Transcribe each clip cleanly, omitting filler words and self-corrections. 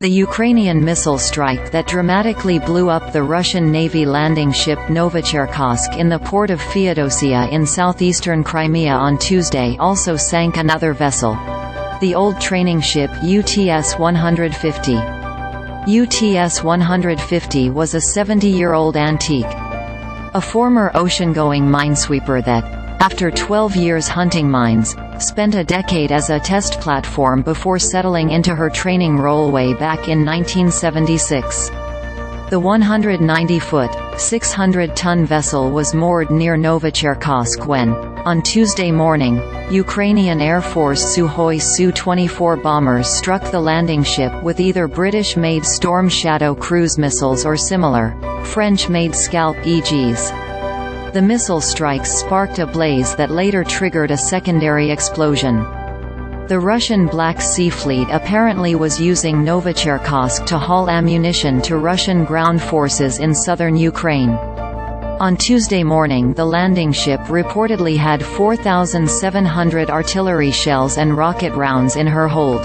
The Ukrainian missile strike that dramatically blew up the Russian Navy landing ship Novocherkassk in the port of Feodosia in southeastern Crimea on Tuesday also sank another vessel, the old training ship UTS-150. UTS-150 was a 70-year-old antique, a former ocean-going minesweeper that, after 12 years hunting mines, spent a decade as a test platform before settling into her training role way back in 1976. The 190-foot, 600-ton vessel was moored near Novocherkassk when, on Tuesday morning, Ukrainian Air Force Sukhoi Su-24 bombers struck the landing ship with either British-made Storm Shadow cruise missiles or similar, French-made Scalp EGs. The missile strikes sparked a blaze that later triggered a secondary explosion. The Russian Black Sea Fleet apparently was using Novocherkassk to haul ammunition to Russian ground forces in southern Ukraine. On Tuesday morning, the landing ship reportedly had 4,700 artillery shells and rocket rounds in her hold.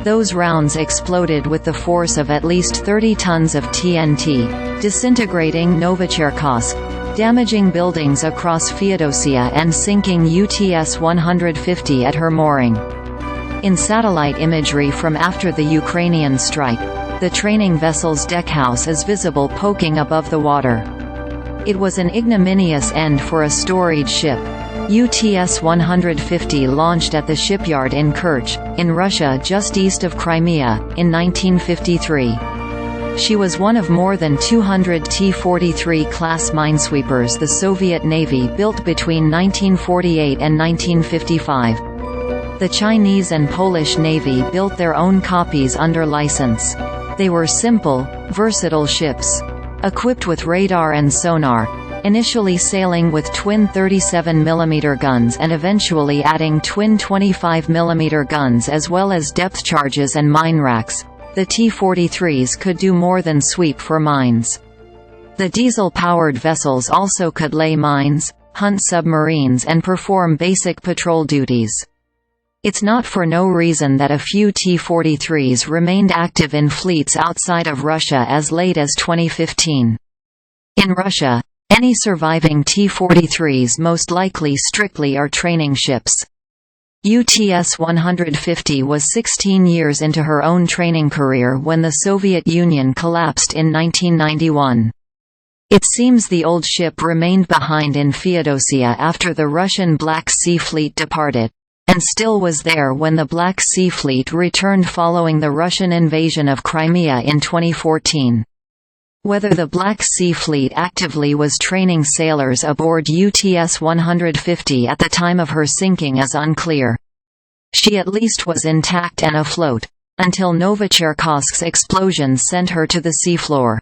Those rounds exploded with the force of at least 30 tons of TNT, disintegrating Novocherkassk, damaging buildings across Feodosia and sinking UTS-150 at her mooring. In satellite imagery from after the Ukrainian strike, the training vessel's deckhouse is visible poking above the water. It was an ignominious end for a storage ship. UTS-150 launched at the shipyard in Kerch, in Russia just east of Crimea, in 1953. She was one of more than 200 T-43 class minesweepers the Soviet Navy built between 1948 and 1955. The Chinese and Polish Navy built their own copies under license. They were simple, versatile ships, equipped with radar and sonar, initially sailing with twin 37mm guns and eventually adding twin 25mm guns as well as depth charges and mine racks. The T-43s could do more than sweep for mines. The diesel-powered vessels also could lay mines, hunt submarines and perform basic patrol duties. It's not for no reason that a few T-43s remained active in fleets outside of Russia as late as 2015. In Russia, any surviving T-43s most likely strictly are training ships. UTS-150 was 16 years into her own training career when the Soviet Union collapsed in 1991. It seems the old ship remained behind in Feodosia after the Russian Black Sea Fleet departed, and still was there when the Black Sea Fleet returned following the Russian invasion of Crimea in 2014. Whether the Black Sea Fleet actively was training sailors aboard UTS-150 at the time of her sinking is unclear. She at least was intact and afloat, until Novocherkask's explosion sent her to the seafloor.